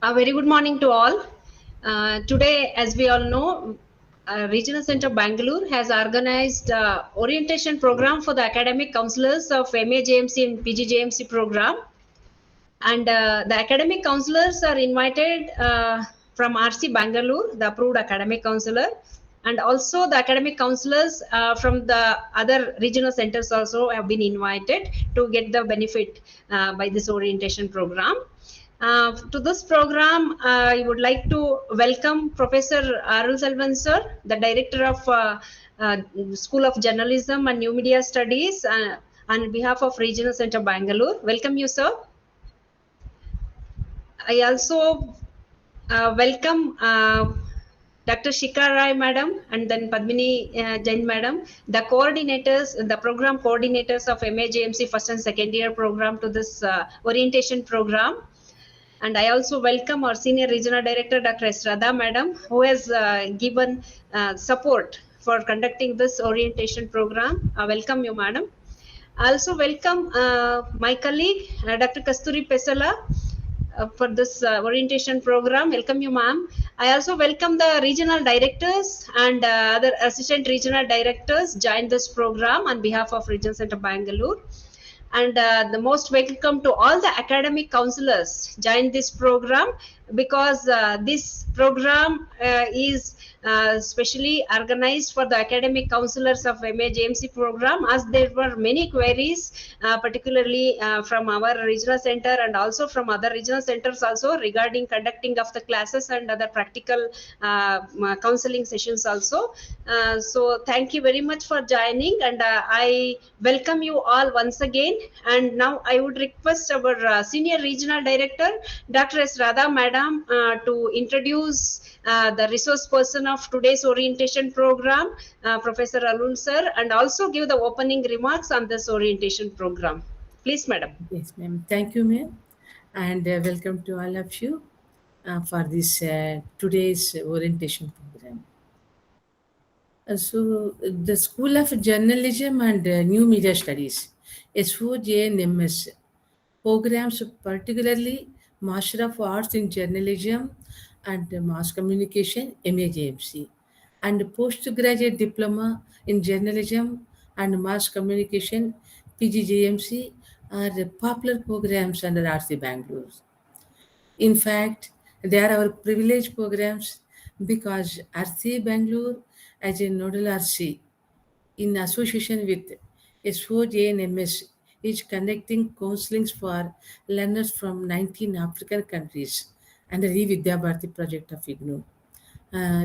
A very good morning to all. Today, as we all know, Regional Center Bangalore has organized orientation program for the academic counselors of MAJMC and PGJMC program. And the academic counselors are invited from RC Bangalore, the approved academic counselor, and also the academic counselors from the other regional centers also have been invited to get the benefit by this orientation program. To this program, I would like to welcome Professor Arul Selvan sir, the Director of School of Journalism and New Media Studies on behalf of Regional Center Bangalore. Welcome you, sir. I also welcome Dr. Shikha Rai madam and then Padmini Jain madam, the coordinators, the program coordinators of MAJMC first and second year program to this orientation program. And I also welcome our Senior Regional Director, Dr. S. Radha Madam, who has given support for conducting this orientation program. Welcome you, Madam. I also welcome my colleague, Dr. Kasturi Pesala, for this orientation program. Welcome you, ma'am. I also welcome the regional directors and other assistant regional directors join this program on behalf of Regional Center Bangalore. And the most welcome to all the academic counselors join this program, because this program is specially organized for the academic counselors of MAJMC program, as there were many queries particularly from our regional center and also from other regional centers also regarding conducting of the classes and other practical counseling sessions also. So thank you very much for joining, and I welcome you all once again. And now I would request our Senior Regional Director, Dr. S. Radha Madam, to introduce the resource person of today's orientation program, Professor Arul sir, and also give the opening remarks on this orientation program. Please, Madam. Yes, ma'am. Thank you, ma'am. And welcome to all of you for this today's orientation program. So, the School of Journalism and New Media Studies, SOJNMS, programs particularly Master of Arts in Journalism and Mass Communication, MAJMC, and Postgraduate Diploma in Journalism and Mass Communication, PGJMC, are popular programs under RC Bangalore. In fact, they are our privileged programs because RC Bangalore, as a nodal RC, in association with SOJNMS, is conducting counselings for learners from 19 African countries under E-Vidya Bharati project of IGNOU,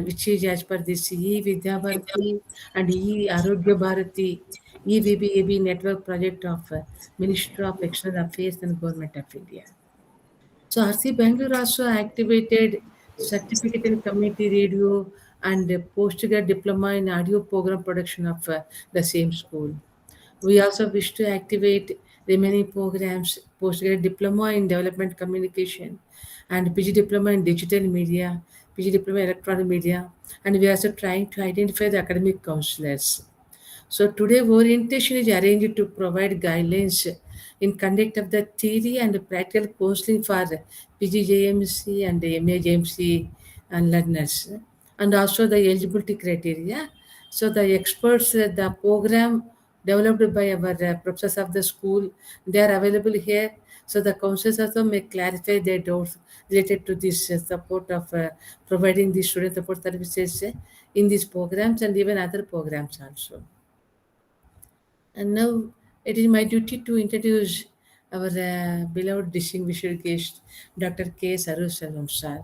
which is as per this E-Vidya Bharati and E-Arogya Bharati, EVBAB network project of Ministry of External Affairs and Government of India. So RC Bangalore also activated certificate in community radio and postgrad diploma in audio program production of the same school. We also wish to activate remaining programs, postgrad diploma in development communication and PG diploma in digital media, PG diploma in electronic media, and we are also trying to identify the academic counselors. So today orientation is arranged to provide guidelines in conduct of the theory and practical counseling for PGJMC and MAJMC and learners, and also the eligibility criteria. So the experts, the program developed by our professors of the school, they are available here. So the counselors also may clarify their doubts related to this support of providing the student support services in these programs and even other programs also. And now it is my duty to introduce our beloved distinguished guest, Dr. K. Sarusalam sir.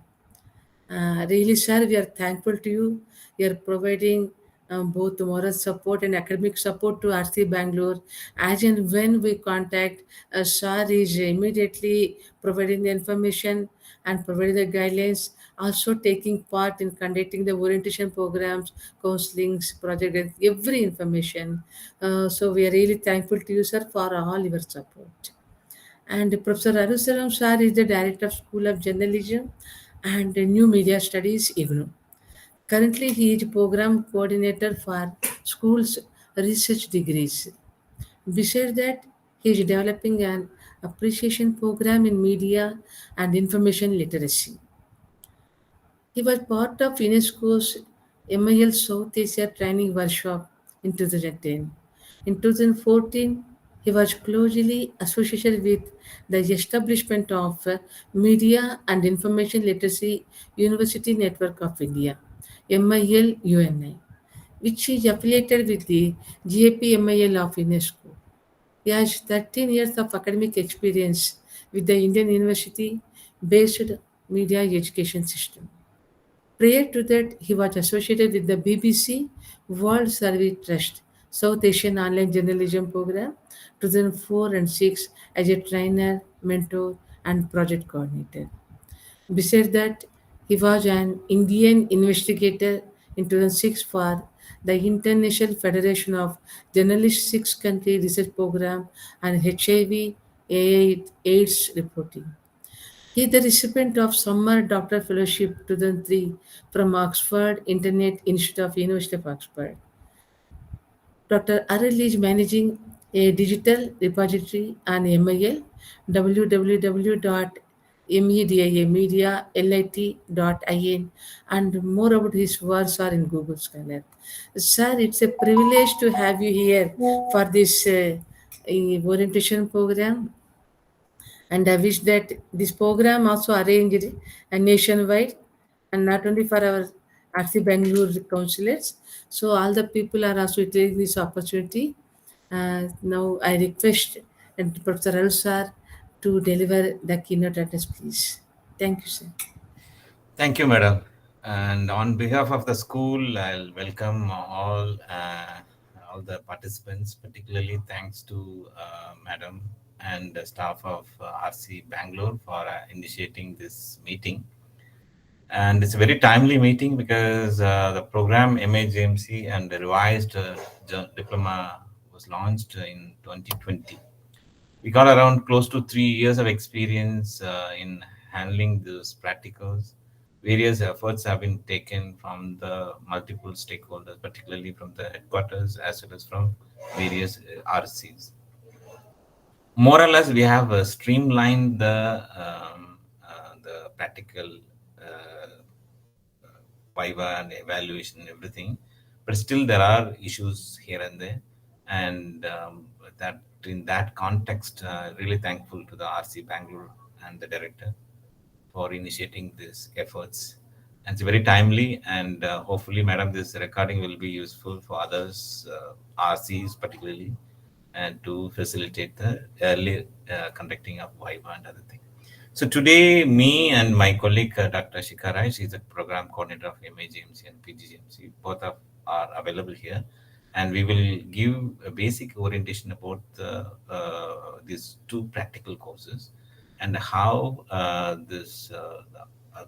Really, sir, we are thankful to you. You are providing both moral support and academic support to RC Bangalore. As and when we contact, sir is immediately providing the information and providing the guidelines, also taking part in conducting the orientation programs, counselings, project, every information. So we are really thankful to you, sir, for all your support. And Professor Arusaram sir is the Director of School of Journalism and New Media Studies, IGNOU. Currently, he is Program Coordinator for Schools Research Degrees. Besides that, he is developing an appreciation program in media and information literacy. He was part of UNESCO's MIL South Asia Training Workshop in 2010. In 2014, he was closely associated with the establishment of Media and Information Literacy University Network of India, MIL-UNI, which is affiliated with the GAP-MIL of UNESCO. He has 13 years of academic experience with the Indian university-based media education system. Prior to that, he was associated with the BBC World Service Trust South Asian Online Journalism Program 2004 and 6 as a trainer, mentor, and project coordinator. Besides that, he was an Indian investigator in 2006 for the International Federation of Journalists 6 country research program and HIV/AIDS reporting. He is the recipient of Summer Doctor Fellowship 2003 from Oxford Internet Institute of University of Oxford. Dr. Arul is managing a digital repository on MIL, www.medialit.in, and more about his works are in Google Scholar. Sir, it's a privilege to have you here for this orientation program, and I wish that this program also arranged nationwide and not only for our RC Bangalore councillors. So all the people are also taking this opportunity. Now I request Professor Al sir to deliver the keynote address, please. Thank you, sir. Thank you, madam. And on behalf of the school, I'll welcome all the participants. Particularly thanks to madam and the staff of RC Bangalore for initiating this meeting. And it's a very timely meeting because the program MAJMC and the revised diploma was launched in 2020. We got around close to 3 years of experience in handling those practicals. Various efforts have been taken from the multiple stakeholders, particularly from the headquarters as well as from various RCs. More or less, we have streamlined the practical Viva and evaluation and everything, but still there are issues here and there, and that in that context, really thankful to the RC Bangalore and the director for initiating these efforts. And it's very timely, and hopefully, madam, this recording will be useful for others, RCs particularly, and to facilitate the early conducting of Viva and other things. So today, me and my colleague, Dr. Shikha Rai, she's a program coordinator of MAJMC and PGJMC, both are available here. And we will give a basic orientation about these two practical courses and how this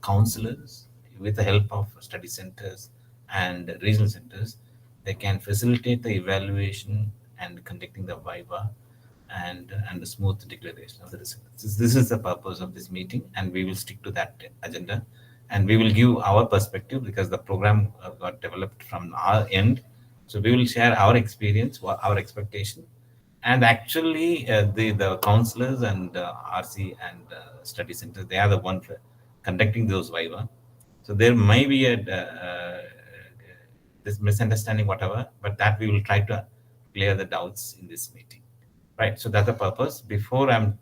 counselors, with the help of study centers and regional centers, they can facilitate the evaluation and conducting the Viva and the smooth declaration of the results. This is the purpose of this meeting, and we will stick to that agenda. And we will give our perspective because the program got developed from our end. So we will share our experience, our expectation, and actually the counselors and RC and study centers, they are the ones conducting those Viva. So there may be this misunderstanding, whatever, but that we will try to clear the doubts in this meeting. Right, so that's the purpose. Before I'll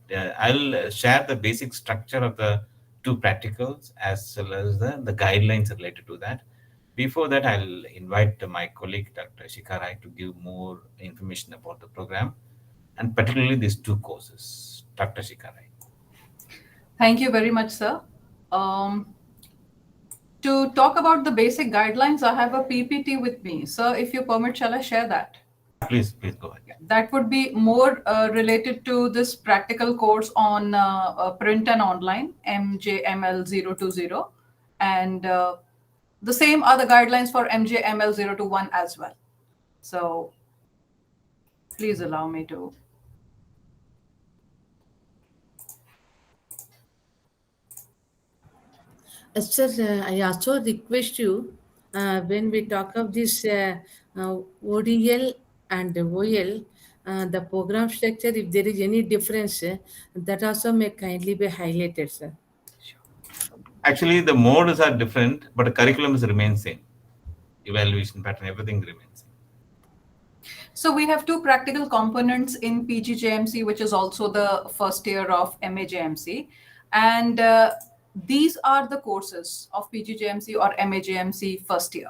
share the basic structure of the two practicals as well as the guidelines related to that. Before that, I'll invite my colleague, Dr. Shikha Rai, to give more information about the program and particularly these two courses. Dr. Shikha Rai. Thank you very much, sir. To talk about the basic guidelines, I have a PPT with me. Sir, if you permit, shall I share that? Please go ahead. That would be more related to this practical course on print and online, MJML 020. And the same are the guidelines for MJML 021 as well. So please allow me to. Sir, I also request you when we talk of this ODL and OL, the program structure, if there is any difference, that also may kindly be highlighted, sir. Actually, the modes are different, but the curriculum remains same. Evaluation pattern, everything remains same. So we have two practical components in PGJMC, which is also the first year of MAJMC. And these are the courses of PGJMC or MAJMC first year.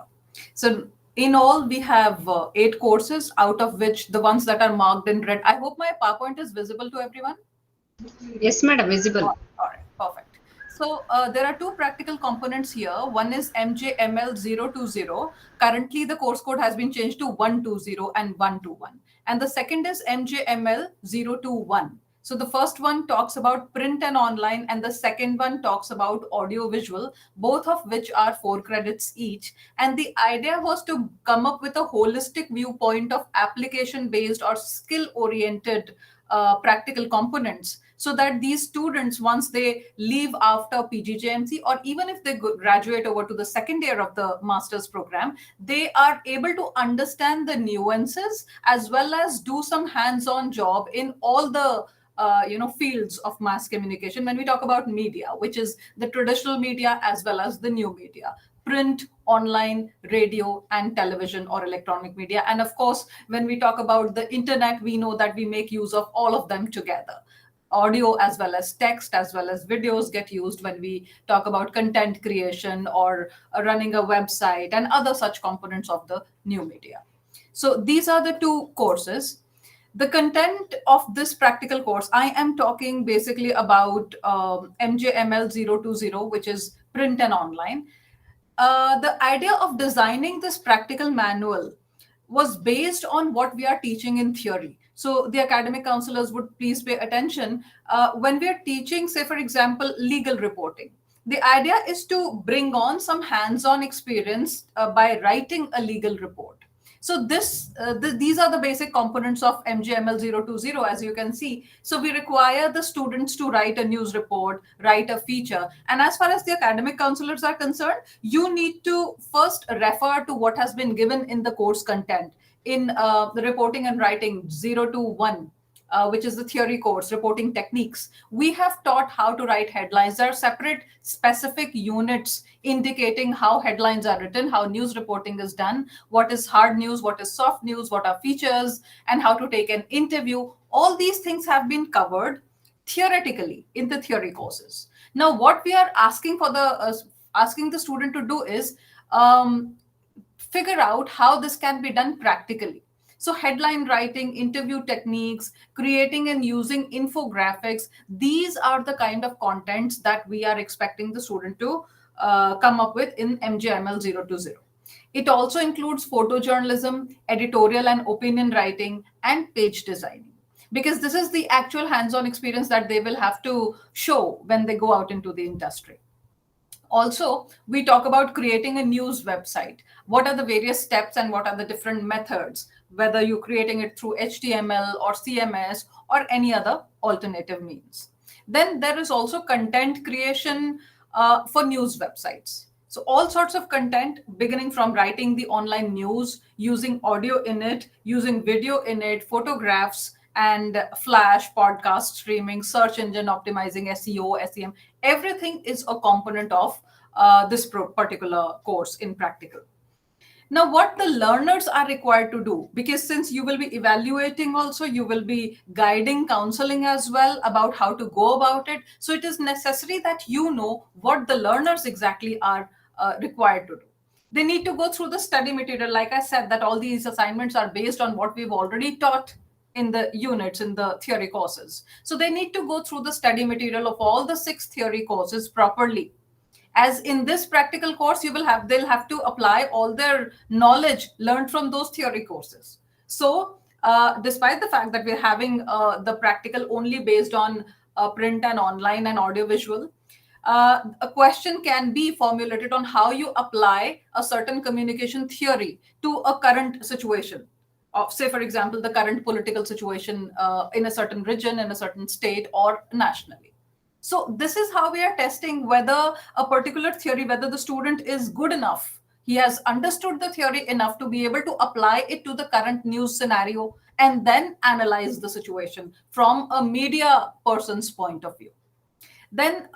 So in all, we have 8 courses, out of which the ones that are marked in red. I hope my PowerPoint is visible to everyone. Yes, madam, visible. All right, perfect. So there are two practical components here. One is MJML 020. Currently, the course code has been changed to 120 and 121. And the second is MJML 021. So the first one talks about print and online, and the second one talks about audio visual, both of which are 4 credits each. And the idea was to come up with a holistic viewpoint of application-based or skill-oriented practical components, so that these students, once they leave after PGJMC, or even if they graduate over to the second year of the master's program, they are able to understand the nuances as well as do some hands-on job in all the fields of mass communication. When we talk about media, which is the traditional media as well as the new media, print, online, radio, and television or electronic media. And of course, when we talk about the internet, we know that we make use of all of them together. Audio as well as text as well as videos get used when we talk about content creation or running a website and other such components of the new media. So these are the two courses. The content of this practical course, I am talking basically about MJML 020, which is print and online. The idea of designing this practical manual was based on what we are teaching in theory. So the academic counselors would please pay attention. When we are teaching, say, for example, legal reporting, the idea is to bring on some hands-on experience by writing a legal report. So these are the basic components of MJML 020, as you can see. So we require the students to write a news report, write a feature. And as far as the academic counselors are concerned, you need to first refer to what has been given in the course content. In the reporting and writing 021, which is the theory course, reporting techniques, we have taught how to write headlines. There are separate specific units indicating how headlines are written, how news reporting is done, what is hard news, what is soft news, what are features, and how to take an interview. All these things have been covered theoretically in the theory courses. Now, what we are asking for asking the student to do is figure out how this can be done practically. So headline writing, interview techniques, creating and using infographics, these are the kind of contents that we are expecting the student to come up with in MJML 020. It also includes photojournalism, editorial and opinion writing, and page designing, because this is the actual hands-on experience that they will have to show when they go out into the industry. Also, we talk about creating a news website. What are the various steps and what are the different methods, whether you're creating it through HTML or CMS or any other alternative means. Then there is also content creation for news websites. So all sorts of content, beginning from writing the online news, using audio in it, using video in it, photographs, and Flash, podcast streaming, search engine optimizing, SEO, SEM, everything is a component of this particular course in practical. Now, what the learners are required to do, because since you will be evaluating also, you will be guiding, counseling as well about how to go about it. So it is necessary that you know what the learners exactly are required to do. They need to go through the study material. Like I said, that all these assignments are based on what we've already taught in the units, in the theory courses. So they need to go through the study material of all the 6 theory courses properly. As in this practical course, they'll have to apply all their knowledge learned from those theory courses. So despite the fact that we're having the practical only based on print and online and audiovisual, a question can be formulated on how you apply a certain communication theory to a current situation. Of, say, for example, the current political situation in a certain region, in a certain state, or nationally. So this is how we are testing whether a particular theory, whether the student is good enough. He has understood the theory enough to be able to apply it to the current news scenario and then analyze the situation from a media person's point of view. Then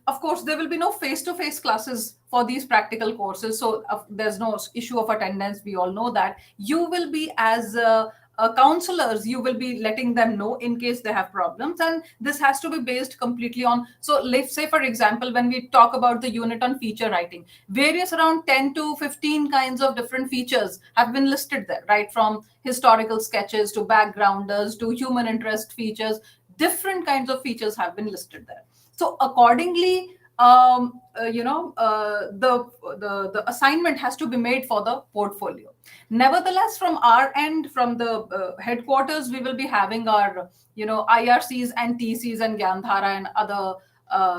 Of course, there will be no face-to-face classes for these practical courses, so there's no issue of attendance. We all know that. You will be, as counselors, you will be letting them know in case they have problems, and this has to be based completely on, so let's say, for example, when we talk about the unit on feature writing, various around 10 to 15 kinds of different features have been listed there, right? From historical sketches to backgrounders to human interest features, different kinds of features have been listed there. So accordingly, the assignment has to be made for the portfolio. Nevertheless, from our end, from the headquarters, we will be having our IRCs and TCs and Gyandhara and other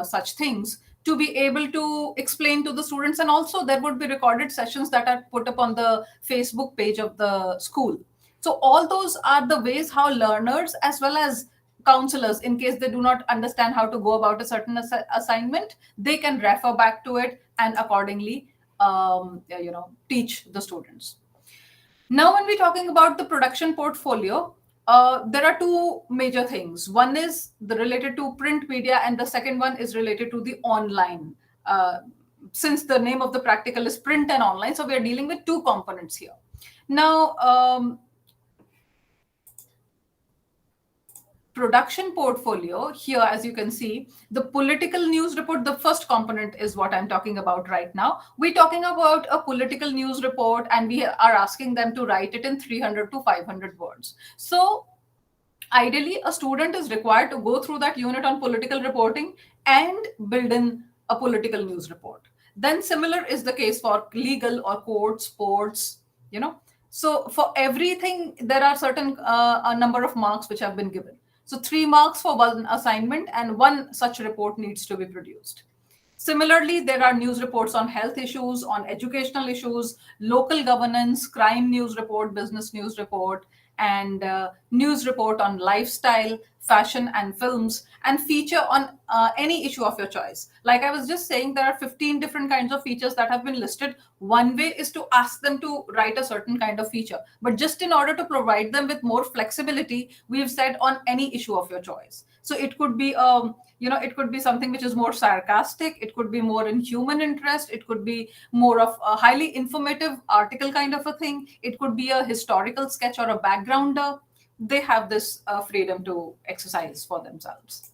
such things to be able to explain to the students. And also there would be recorded sessions that are put up on the Facebook page of the school. So all those are the ways how learners as well as counselors, in case they do not understand how to go about a certain assignment, they can refer back to it and accordingly teach the students. Now, when we're talking about the production portfolio, there are two major things. One is related to print media, and the second one is related to the online. Since the name of the practical is print and online, so we are dealing with two components here. Now, production portfolio here, as you can see, the political news report, the first component is what I'm talking about right now. We're talking about a political news report, and we are asking them to write it in 300 to 500 words. So ideally, a student is required to go through that unit on political reporting and build in a political news report. Then similar is the case for legal or court, sports, So for everything, there are certain a number of marks which have been given. So 3 marks for one assignment, and 1 such report needs to be produced. Similarly, there are news reports on health issues, on educational issues, local governance, crime news report, business news report, and news report on lifestyle, fashion and films, and feature on any issue of your choice. Like I was just saying, there are 15 different kinds of features that have been listed. One way is to ask them to write a certain kind of feature, but just in order to provide them with more flexibility, we've said on any issue of your choice. So it could be it could be something which is more sarcastic, it could be more in human interest, it could be more of a highly informative article kind of a thing, it could be a historical sketch or a backgrounder. They have this freedom to exercise for themselves.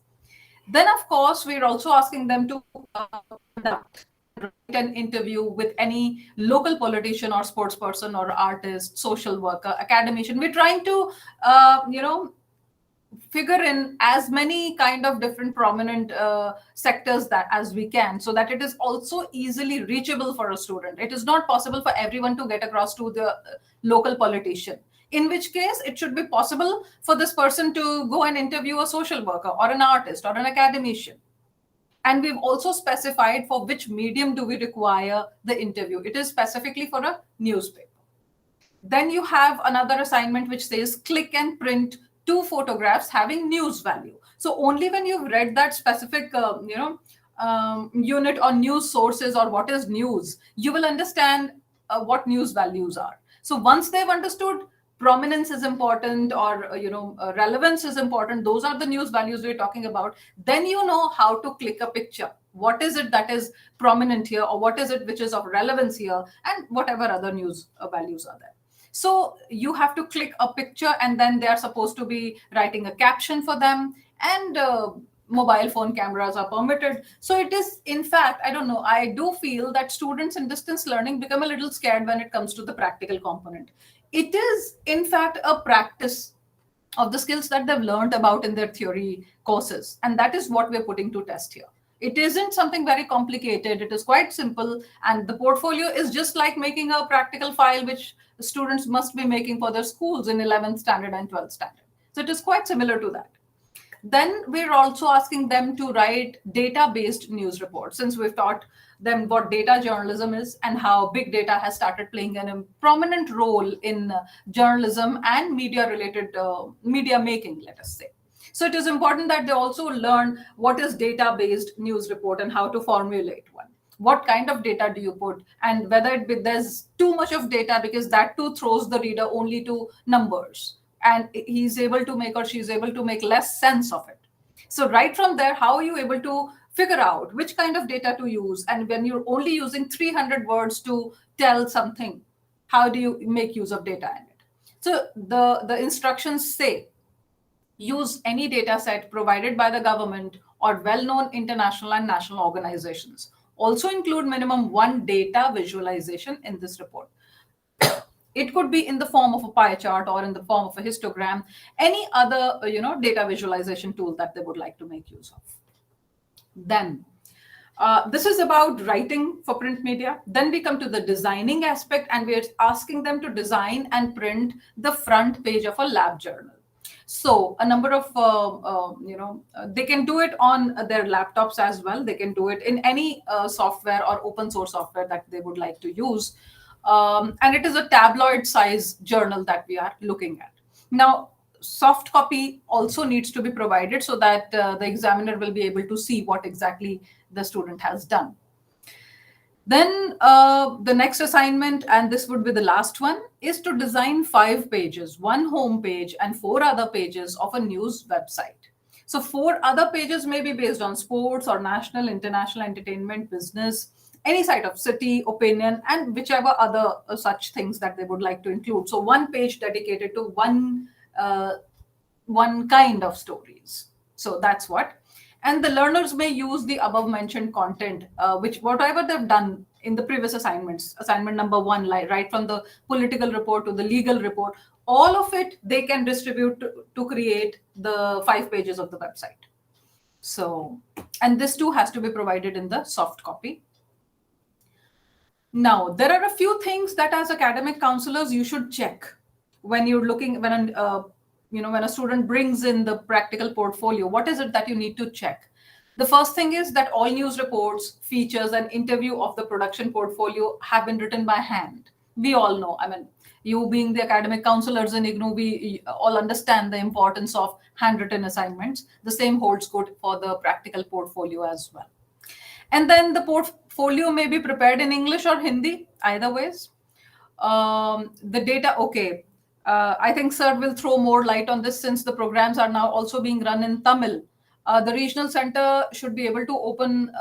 Then, of course, we're also asking them to conduct an interview with any local politician or sports person or artist, social worker, academician. We're trying to, figure in as many kind of different prominent sectors that as we can, so that it is also easily reachable for a student. It is not possible for everyone to get across to the local politician, in which case it should be possible for this person to go and interview a social worker or an artist or an academician. And we've also specified for which medium do we require the interview. It is specifically for a newspaper. Then you have another assignment which says click and print 2 photographs having news value. So only when you've read that specific unit on news sources or what is news, you will understand what news values are. So once they've understood prominence is important or relevance is important, those are the news values we're talking about, then you know how to click a picture. What is it that is prominent here, or what is it which is of relevance here, and whatever other news values are there. So you have to click a picture, and then they are supposed to be writing a caption for them, and mobile phone cameras are permitted. So it is, in fact, I don't know, I do feel that students in distance learning become a little scared when it comes to the practical component. It is, in fact, a practice of the skills that they've learned about in their theory courses. And that is what we're putting to test here. It isn't something very complicated. It is quite simple. And the portfolio is just like making a practical file, which students must be making for their schools in 11th standard and 12th standard. So it is quite similar to that. Then we're also asking them to write data-based news reports, since we've taught them what data journalism is and how big data has started playing a prominent role in journalism and media-related media making, let us say. So it is important that they also learn what is data-based news report and how to formulate one. What kind of data do you put, and whether there's too much of data, because that too throws the reader only to numbers, and he's able to make or she's able to make less sense of it. So right from there, how are you able to figure out which kind of data to use. And when you're only using 300 words to tell something, how do you make use of data in it? So the instructions say, use any data set provided by the government or well-known international and national organizations. Also include minimum one data visualization in this report. It could be in the form of a pie chart or in the form of a histogram, any other data visualization tool that they would like to make use of. Then this is about writing for print media. Then we come to the designing aspect, and we're asking them to design and print the front page of a lab journal. So a number of, they can do it on their laptops as well. They can do it in any software or open source software that they would like to use. And it is a tabloid size journal that we are looking at. Now, soft copy also needs to be provided so that the examiner will be able to see what exactly the student has done. Then the next assignment, and this would be the last one, is to design 5 pages, 1 home page and 4 other pages of a news website. So 4 other pages may be based on sports or national, international, entertainment, business, any site of city, opinion, and whichever other such things that they would like to include. So 1 page dedicated to one kind of stories. So that's what. And the learners may use the above mentioned content, which whatever they've done in the previous assignments, assignment number 1, right from the political report to the legal report, all of it they can distribute to create the 5 pages of the website. So, and this too has to be provided in the soft copy. Now, there are a few things that as academic counselors you should check when you're looking, when a student brings in the practical portfolio. What is it that you need to check? The first thing is that all news reports, features, and interview of the production portfolio have been written by hand. We all know, you being the academic counselors in IGNOU, we all understand the importance of handwritten assignments. The same holds good for the practical portfolio as well. And then the portfolio may be prepared in English or Hindi, either ways. The data, okay. I think Sir will throw more light on this since the programs are now also being run in Tamil. The regional center should be able to open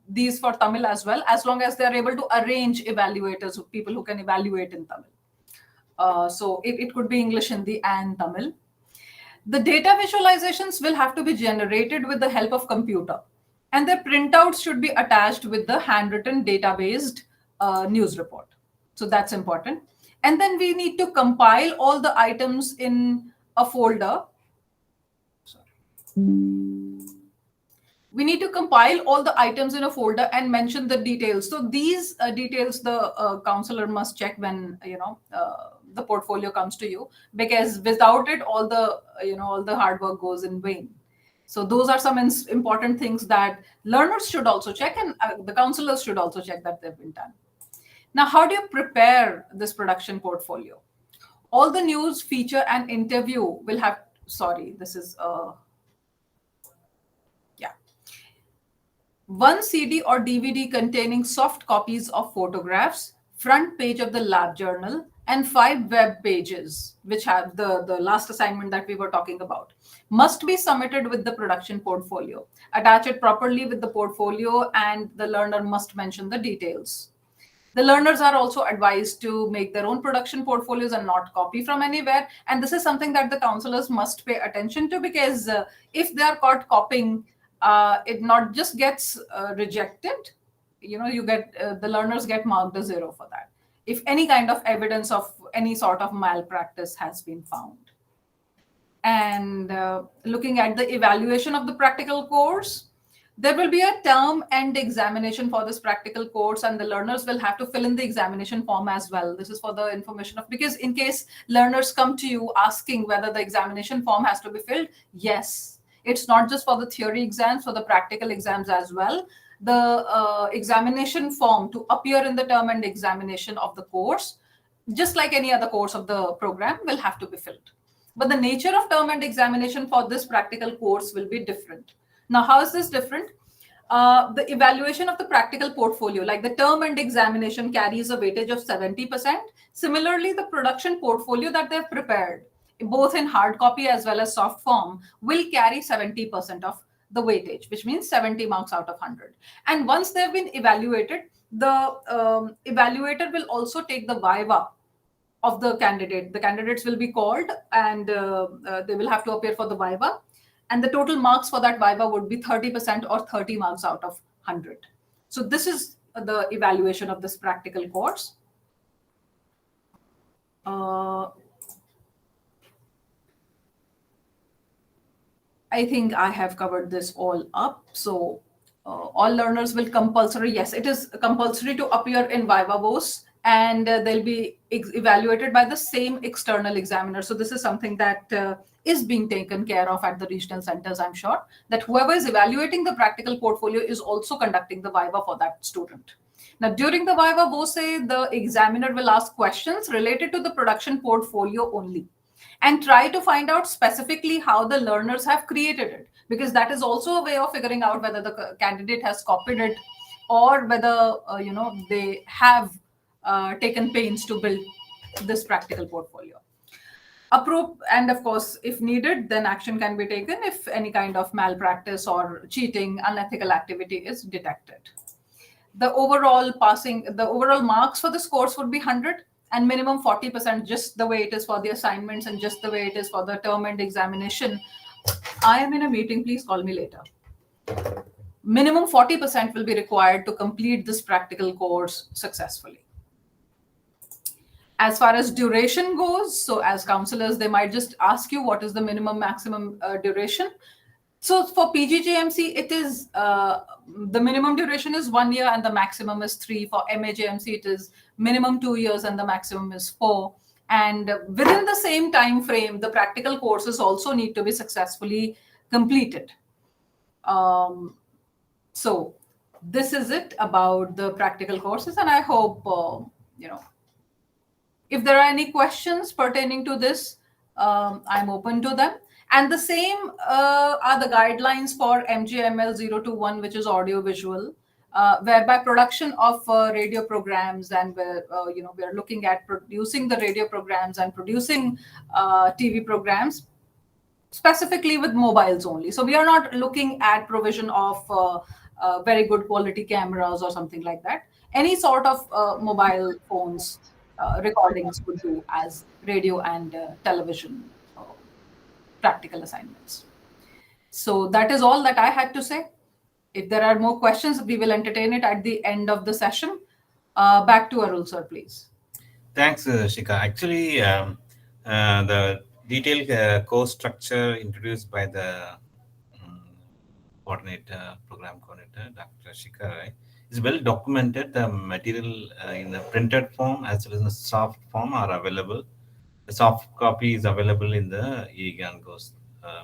these for Tamil as well, as long as they are able to arrange evaluators, people who can evaluate in Tamil. So it could be English, Hindi, and Tamil. The data visualizations will have to be generated with the help of computer, and their printouts should be attached with the handwritten data-based news report. So that's important. And then we need to compile all the items in a folder. We need to compile all the items in a folder and mention the details. So these details the counselor must check when the portfolio comes to you, because without it, all the hard work goes in vain. So those are some important things that learners should also check, and the counselors should also check that they've been done. Now, how do you prepare this production portfolio? All the news, feature, and interview will have, one CD or DVD containing soft copies of photographs, front page of the lab journal, and 5 web pages, which have the last assignment that we were talking about, must be submitted with the production portfolio. Attach it properly with the portfolio, and the learner must mention the details. The learners are also advised to make their own production portfolios and not copy from anywhere. And this is something that the counselors must pay attention to, because if they are caught copying, it not just gets rejected, the learners get marked a 0 for that, if any kind of evidence of any sort of malpractice has been found. And looking at the evaluation of the practical course, there will be a term end examination for this practical course, and the learners will have to fill in the examination form as well. This is for the information of, because in case learners come to you asking whether the examination form has to be filled, yes, it's not just for the theory exams, for the practical exams as well. The examination form to appear in the term end examination of the course, just like any other course of the program, will have to be filled. But the nature of term end examination for this practical course will be different. Now, how is this different? The evaluation of the practical portfolio, like the term end examination, carries a weightage of 70%. Similarly, the production portfolio that they've prepared, both in hard copy as well as soft form, will carry 70% of the weightage, which means 70 marks out of 100. And once they've been evaluated, the evaluator will also take the viva of the candidate. The candidates will be called, and they will have to appear for the viva. And the total marks for that viva would be 30% or 30 marks out of 100. So this is the evaluation of this practical course. I think I have covered this all up. So all learners will compulsory, yes, it is compulsory to appear in viva voce, and they'll be evaluated by the same external examiner. So this is something that is being taken care of at the regional centers. I'm sure that whoever is evaluating the practical portfolio is also conducting the viva for that student. Now, during the viva voce, the examiner will ask questions related to the production portfolio only, and try to find out specifically how the learners have created it, because that is also a way of figuring out whether the candidate has copied it or whether they have taken pains to build this practical portfolio. And of course, if needed, then action can be taken if any kind of malpractice or cheating, unethical activity is detected. The overall marks for this course would be 100, and minimum 40%, just the way it is for the assignments and just the way it is for the term end examination. I am in a meeting, please call me later. Minimum 40% will be required to complete this practical course successfully. As far as duration goes, so as counselors, they might just ask you what is the minimum maximum duration. So for PGJMC, it is the minimum duration is 1 year and the maximum is 3. For MAJMC, it is minimum 2 years and the maximum is 4. And within the same time frame, the practical courses also need to be successfully completed. So this is it about the practical courses, and I hope if there are any questions pertaining to this, I'm open to them. And the same are the guidelines for MJML 021, which is audio visual, whereby production of radio programs, and where we are looking at producing the radio programs and producing TV programs specifically with mobiles only. So we are not looking at provision of very good quality cameras or something like that. Any sort of mobile phones recordings would do as radio and television practical assignments. So that is all that I had to say. If there are more questions, we will entertain it at the end of the session. Back to Arul, sir, please. Thanks, Shika. Actually, the detailed course structure introduced by the program coordinator, Dr. Shika, is well documented. The material in the printed form as well as in the soft form are available. The soft copy is available in the eGyanGo's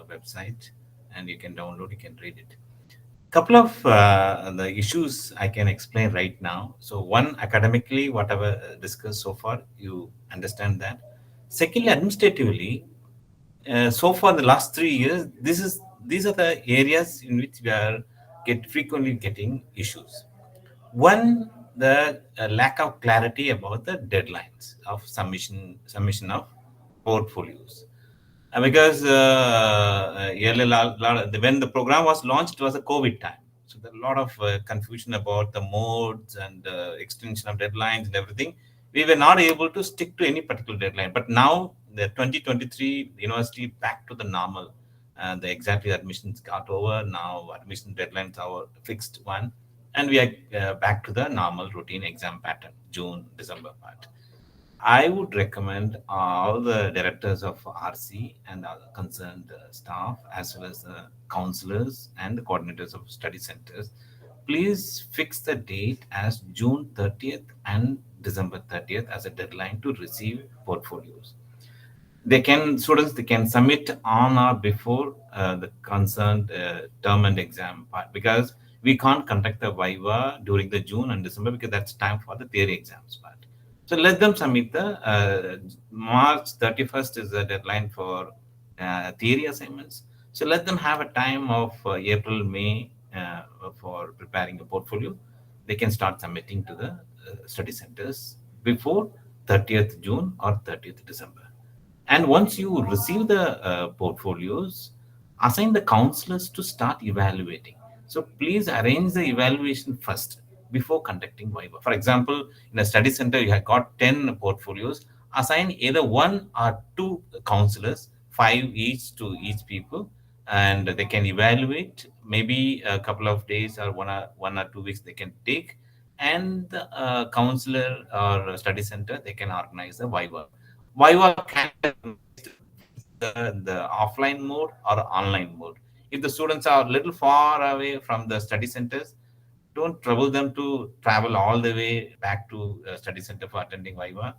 website, and you can download, you can read it. Couple of the issues I can explain right now. So one, academically, whatever discussed so far, you understand that. Secondly, administratively, so far the last 3 years, these are the areas in which we are frequently getting issues. One, the lack of clarity about the deadlines of submission of portfolios. Because when the program was launched, it was a COVID time. So there are a lot of confusion about the modes and extension of deadlines and everything. We were not able to stick to any particular deadline. But now, the 2023 university back to the normal. The exactly admissions got over. Now admission deadlines are fixed one. And we are back to the normal routine exam pattern, June, December part. I would recommend all the directors of RC and other concerned staff, as well as the counselors and the coordinators of study centers, please fix the date as June 30th and December 30th as a deadline to receive portfolios. Students can submit on or before the concerned term and exam part, because we can't conduct the viva during the June and December because that's time for the theory exams part. So let them submit the March 31st is the deadline for theory assignments. So let them have a time of April, May for preparing a portfolio. They can start submitting to the study centers before 30th June or 30th December. And once you receive the portfolios, assign the counselors to start evaluating. So please arrange the evaluation first before conducting Viva. For example, in a study center, you have got 10 portfolios, assign either one or two counselors, 5 each to each people, and they can evaluate maybe a couple of days or 1 or 2 weeks they can take, and the counselor or study center, they can organize the Viva. Viva can be organized the offline mode or online mode. If the students are a little far away from the study centers, don't trouble them to travel all the way back to study center for attending Viva.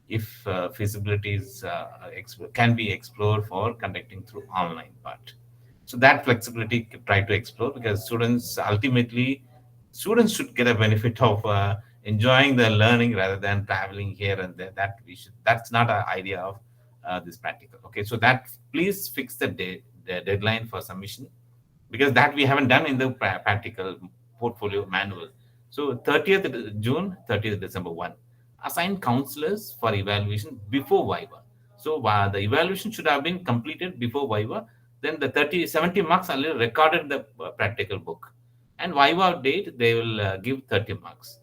If feasibility is, can be explored for conducting through online part. So that flexibility try to explore, because students should get a benefit of enjoying the learning rather than traveling here and there. That's not an idea of this practical. Okay, so that please fix the deadline for submission, because that we haven't done in the practical portfolio manual. So 30th June, 30th December 1. Assign counselors for evaluation before Viva. So the evaluation should have been completed before Viva. Then the 70 marks are recorded in the practical book. And Viva date, they will give 30 marks.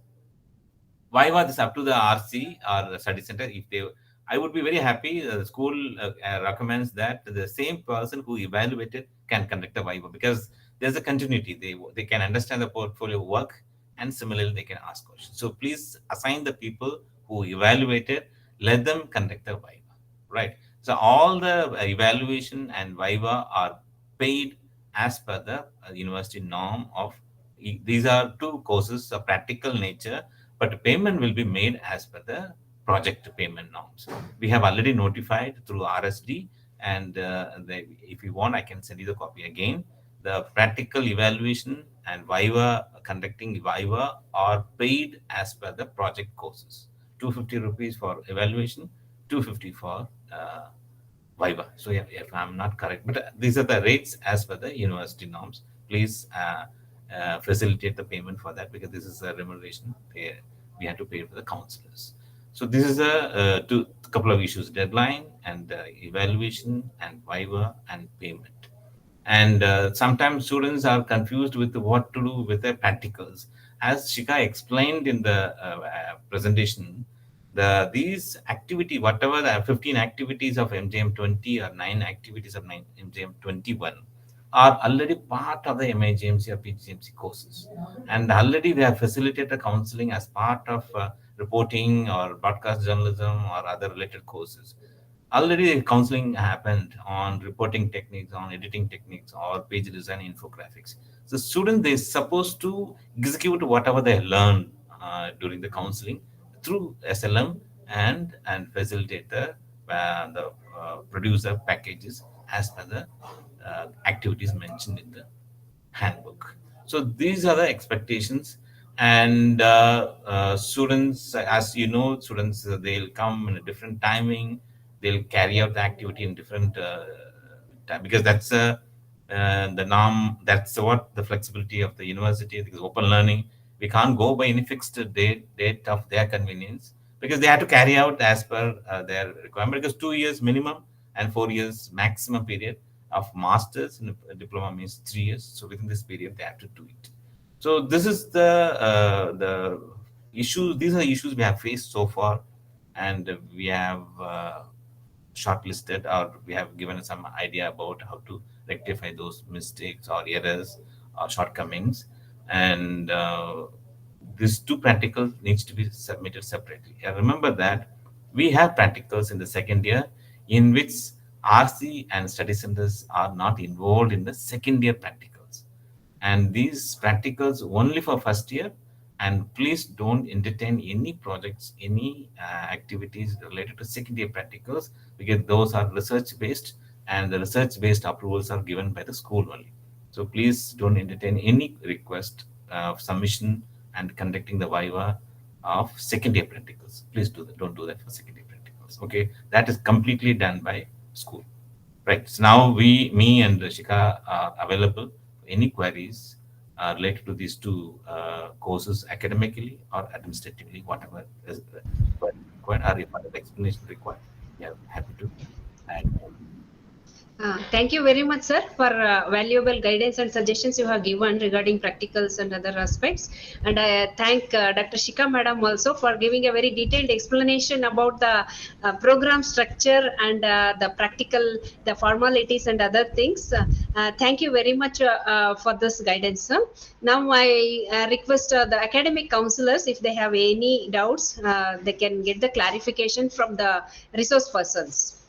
Viva is up to the RC or the study center. If they, I would be very happy. The school recommends that the same person who evaluated can conduct the Viva, because there's a continuity. They can understand the portfolio work, and similarly they can ask questions. So please assign the people who evaluated, let them conduct the Viva. Right. So all the evaluation and Viva are paid as per the university norm of. These are two courses of practical nature, but payment will be made as per the project payment norms. We have already notified through RSD, and if you want, I can send you the copy again. The practical evaluation and Viva, conducting Viva, are paid as per the project courses. 250 rupees for evaluation, 250 for Viva. So yeah, if I'm not correct, but these are the rates as per the university norms. Please facilitate the payment for that, because this is a remuneration we have to pay for the counselors. So this is a couple of issues: deadline and evaluation and Viva and payment. And sometimes students are confused with what to do with their practicals. As Shika explained in the presentation, these activity, whatever the 15 activities of MJM 20 or 9 activities of MJM 21, are already part of the MAJMC or PGJMC courses. And already they have facilitated counseling as part of reporting or broadcast journalism or other related courses. Already counseling happened on reporting techniques, on editing techniques, or page design, infographics. So students, they're supposed to execute whatever they learned during the counseling through SLM, and facilitate the producer packages as per the activities mentioned in the handbook. So these are the expectations. And students, as you know, students, they'll come in a different timing. They'll carry out the activity in different time, because that's the norm. That's what the flexibility of the university, because open learning, we can't go by any fixed date of their convenience, because they have to carry out as per their requirement, because 2 years minimum and 4 years maximum period of masters, and a diploma means 3 years. So within this period, they have to do it. So this is the issue. These are the issues we have faced so far, and we have shortlisted, or we have given some idea about how to rectify those mistakes or errors or shortcomings. And these two practicals needs to be submitted separately. And remember that we have practicals in the second year in which RC and study centers are not involved in the second year practicals. And these practicals only for first year. And please don't entertain any projects, any activities related to second year practicals, because those are research based, and the research based approvals are given by the school only. So please don't entertain any request of submission and conducting the Viva of second year practicals. Please don't do that for second year practicals. Okay, that is completely done by school. Right. So now me and Shika are available for any queries related to these two courses, academically or administratively, whatever is required, or if other explanation required. We are happy to add. Thank you very much, sir, for valuable guidance and suggestions you have given regarding practicals and other aspects. And I thank Dr. Shika Madam also for giving a very detailed explanation about the program structure and the practical, the formalities and other things. Thank you very much for this guidance, sir. Now I request the academic counselors, if they have any doubts, they can get the clarification from the resource persons.